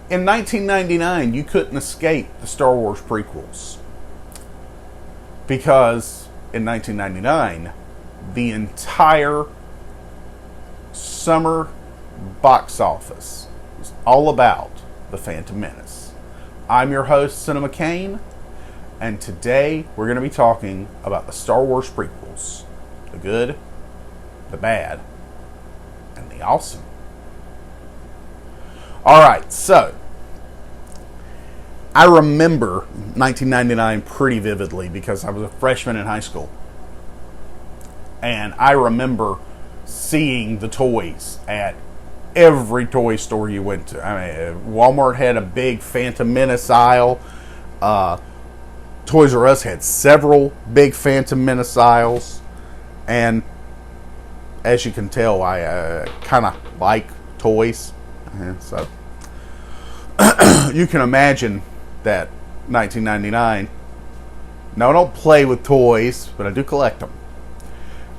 In 1999, you couldn't escape the Star Wars prequels. Because in 1999, the entire summer box office was all about The Phantom Menace. I'm your host, Cinema Kane, and today we're going to be talking about the Star Wars prequels. The good, the bad, and the awesome. Alright, so I remember 1999 pretty vividly because I was a freshman in high school. And I remember seeing the toys at every toy store you went to. I mean, Walmart had a big Phantom Menace aisle. Toys R Us had several big Phantom Menace aisles. And as you can tell, I kind of like toys. So you can imagine that 1999. Now, I don't play with toys, but I do collect them.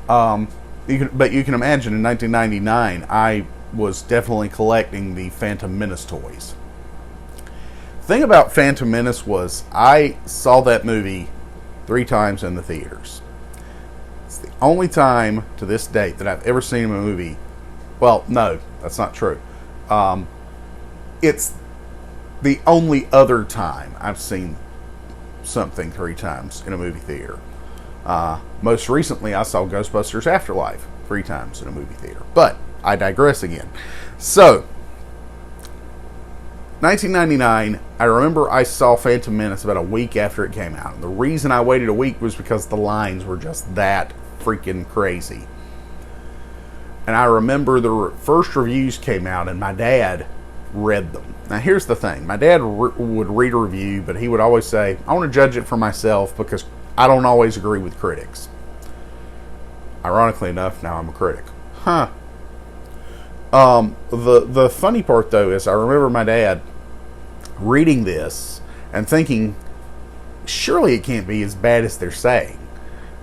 But you can imagine in 1999, I was definitely collecting the Phantom Menace toys. The thing about Phantom Menace was I saw that movie 3 times in the theaters. It's the only time to this date that I've ever seen a movie. Well, no, that's not true. It's the only other time I've seen something 3 times in a movie theater. Most recently, I saw Ghostbusters Afterlife 3 times in a movie theater. But I digress again. So, 1999, I remember I saw Phantom Menace about a week after it came out. And the reason I waited a week was because the lines were just that freaking crazy. And I remember the first reviews came out and my dad read them. Now here's the thing. My dad would read a review, but he would always say, I want to judge it for myself because I don't always agree with critics. Ironically enough, now I'm a critic. The funny part though is I remember my dad reading this and thinking, surely it can't be as bad as they're saying,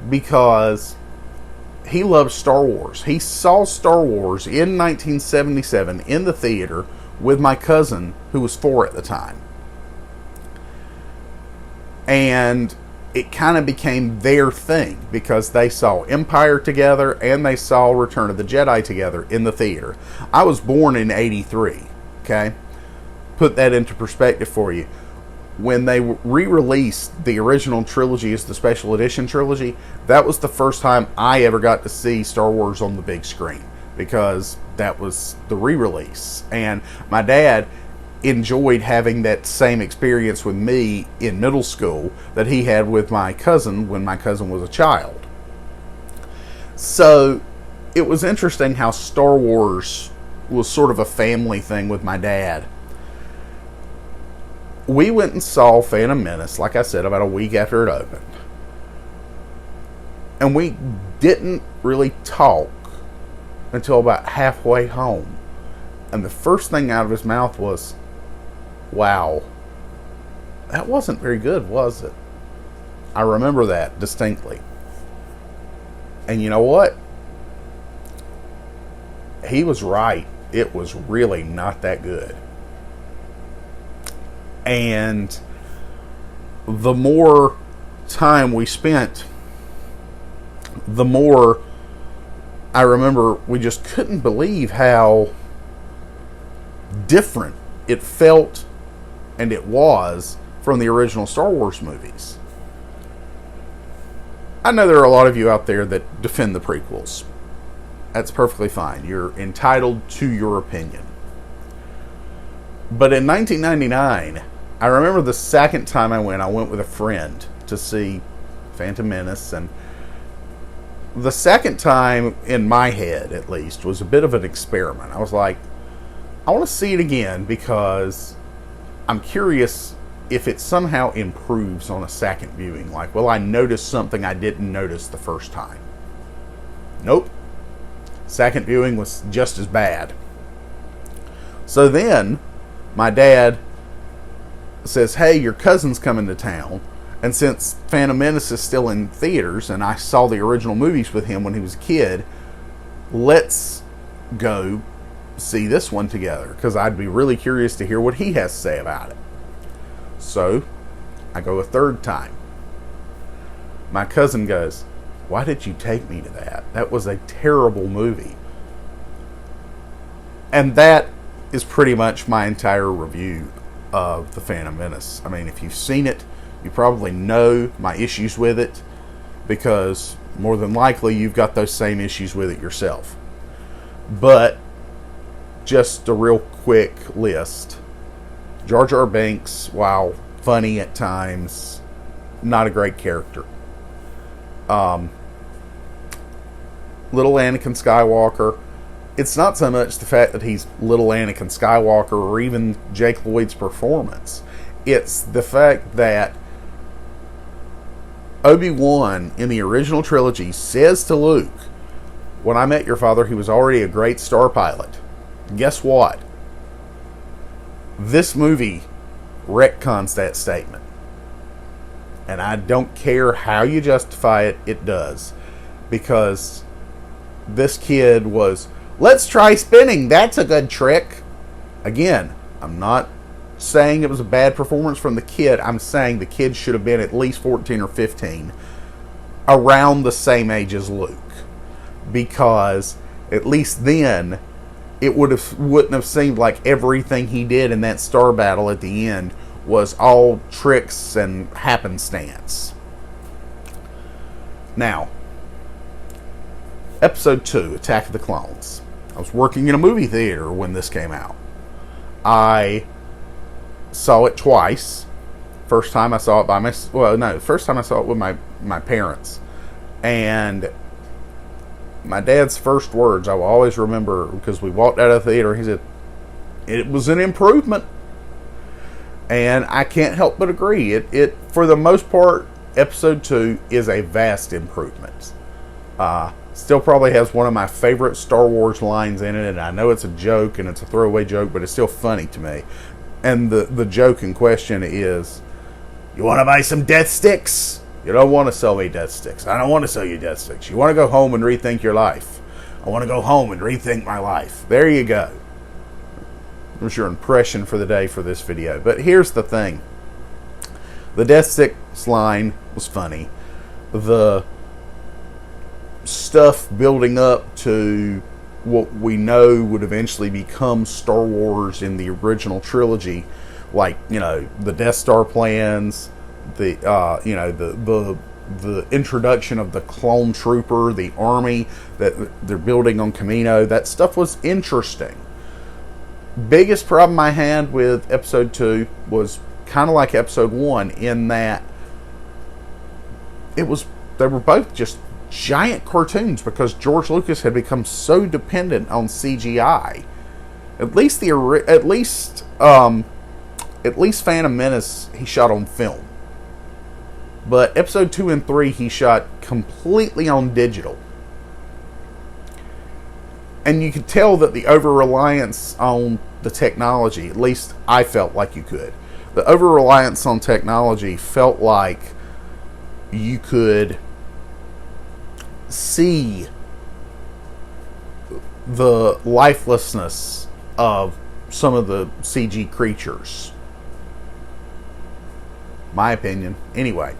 because he loves Star Wars. He saw Star Wars in 1977 in the theater with my cousin who was 4 at the time. And it kind of became their thing because they saw Empire together and they saw Return of the Jedi together in the theater. I was born in 83, okay? Put that into perspective for you. When they re-released the original trilogy as the special edition trilogy, that was the first time I ever got to see Star Wars on the big screen because that was the re-release. And my dad enjoyed having that same experience with me in middle school that he had with my cousin when my cousin was a child. So it was interesting how Star Wars was sort of a family thing with my dad. We went and saw Phantom Menace, like I said, about a week after it opened. And we didn't really talk until about halfway home. And the first thing out of his mouth was, wow, that wasn't very good, was it? I remember that distinctly. And you know what? He was right. It was really not that good. And the more time we spent, the more I remember we just couldn't believe how different it felt and it was from the original Star Wars movies. I know there are a lot of you out there that defend the prequels. That's perfectly fine. You're entitled to your opinion. But in 1999, I remember the second time I went with a friend to see Phantom Menace, and the second time, in my head at least, was a bit of an experiment. I was like, I want to see it again because I'm curious if it somehow improves on a second viewing. Like, will I notice something I didn't notice the first time? Nope. Second viewing was just as bad. So then, my dad says, hey, your cousin's coming to town. And since Phantom Menace is still in theaters, and I saw the original movies with him when he was a kid, let's go see this one together because I'd be really curious to hear what he has to say about it. So I go a third time. My cousin goes, "Why did you take me to that? That was a terrible movie." And that is pretty much my entire review of The Phantom Menace. I mean, if you've seen it, you probably know my issues with it, because more than likely you've got those same issues with it yourself. But just a real quick list. Jar Jar Binks, while funny at times, not a great character. Little Anakin Skywalker, it's not so much the fact that he's little Anakin Skywalker or even Jake Lloyd's performance. It's the fact that Obi-Wan in the original trilogy says to Luke, "When I met your father, he was already a great star pilot." Guess what? This movie retcons that statement. And I don't care how you justify it, it does. Because this kid was, "Let's try spinning, that's a good trick." Again, I'm not saying it was a bad performance from the kid. I'm saying the kid should have been at least 14 or 15, around the same age as Luke, because at least then it wouldn't have seemed like everything he did in that star battle at the end was all tricks and happenstance. Now, Episode 2, Attack of the Clones. I was working in a movie theater when this came out. I saw it twice. First time I saw it first time I saw it with my parents. And my dad's first words, I will always remember, because we walked out of the theater, he said, "It was an improvement." And I can't help but agree. It for the most part, Episode 2 is a vast improvement. Still probably has one of my favorite Star Wars lines in it, and I know it's a joke and it's a throwaway joke, but it's still funny to me. And the joke in question is, "You want to buy some death sticks? You don't want to sell me death sticks. I don't want to sell you death sticks. You want to go home and rethink your life. I want to go home and rethink my life." There you go. That was your impression for the day for this video. But here's the thing. The death sticks line was funny. The stuff building up to what we know would eventually become Star Wars in the original trilogy, like, the Death Star plans, the introduction of the clone trooper, the army that they're building on Kamino, that stuff was interesting. Biggest problem I had with Episode 2 was kind of like Episode 1, in that they were both just giant cartoons, because George Lucas had become so dependent on CGI. At least Phantom Menace he shot on film, but Episode 2 and 3 he shot completely on digital. And you could tell that the over-reliance on the technology, at least I felt like you could. The over-reliance on technology felt like you could see the lifelessness of some of the CG creatures. My opinion. Anyway.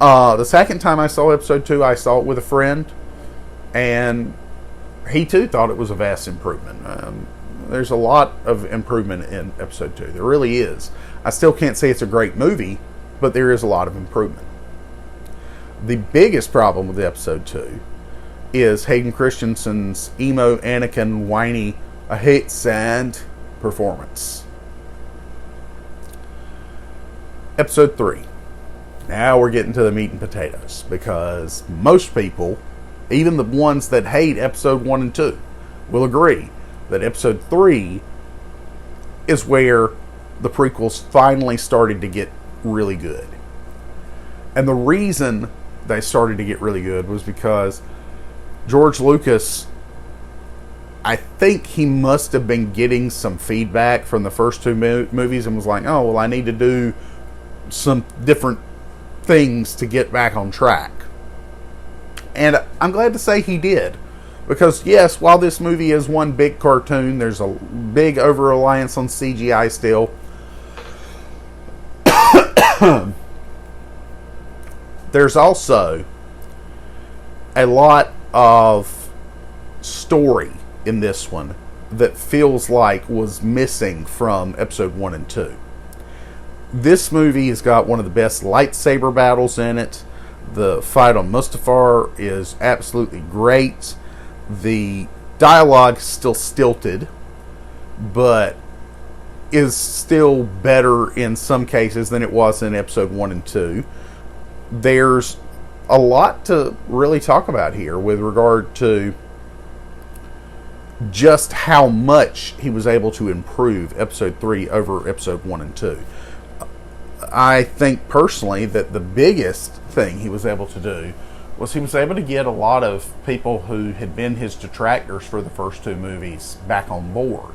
The second time I saw Episode 2, I saw it with a friend, and he too thought it was a vast improvement. There's a lot of improvement in Episode 2. There really is. I still can't say it's a great movie, but there is a lot of improvement. The biggest problem with Episode 2 is Hayden Christensen's emo Anakin whiny "I hate sand" performance. Episode 3. Now we're getting to the meat and potatoes, because most people, even the ones that hate Episode 1 and 2, will agree that Episode 3 is where the prequels finally started to get really good. And the reason they started to get really good was because George Lucas, I think he must have been getting some feedback from the first two movies and was like, "Oh, well, I need to do some different things to get back on track." And I'm glad to say he did, Because, yes, while this movie is one big cartoon, there's a big over-reliance on CGI still. There's also a lot of story in this one that feels like was missing from episode 1 and 2. This movie has got one of the best lightsaber battles in it. The fight on Mustafar is absolutely great. The dialogue is still stilted, but is still better in some cases than it was in episode 1 and 2. There's a lot to really talk about here with regard to just how much he was able to improve episode 3 over episode 1 and 2. I think personally that the biggest thing he was able to do was he was able to get a lot of people who had been his detractors for the first 2 movies back on board.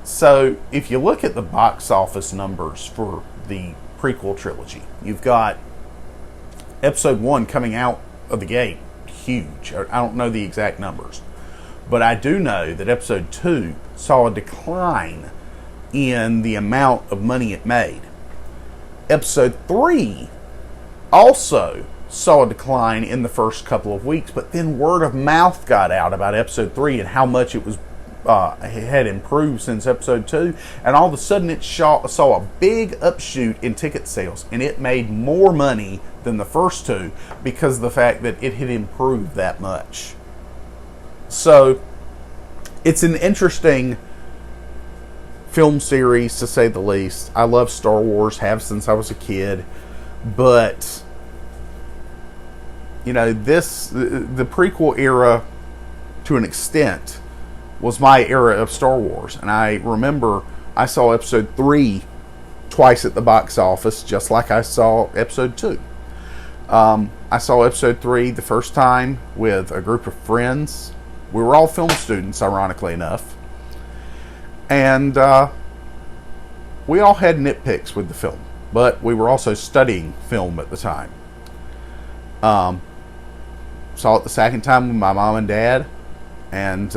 So if you look at the box office numbers for the prequel trilogy, you've got episode 1 coming out of the gate huge. I don't know the exact numbers, but I do know that episode 2 saw a decline in the amount of money it made. Episode 3 also saw a decline in the first couple of weeks, but then word of mouth got out about episode 3 and how much it was had improved since episode 2, and all of a sudden it saw a big upshoot in ticket sales, and it made more money than the first 2 because of the fact that it had improved that much. So it's an interesting film series, to say the least. I love Star Wars, have since I was a kid, but you know, the prequel era, to an extent, was my era of Star Wars. And I remember I saw episode 3 twice at the box office, just like I saw episode 2. I saw episode 3 the first time with a group of friends. We were all film students, ironically enough. And we all had nitpicks with the film, but we were also studying film at the time. Saw it the second time with my mom and dad, and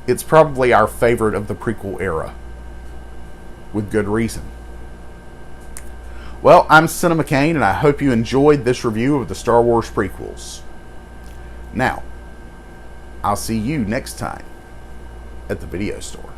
it's probably our favorite of the prequel era, with good reason. Well, I'm Cinema Kane, and I hope you enjoyed this review of the Star Wars prequels. Now, I'll see you next time at the video store.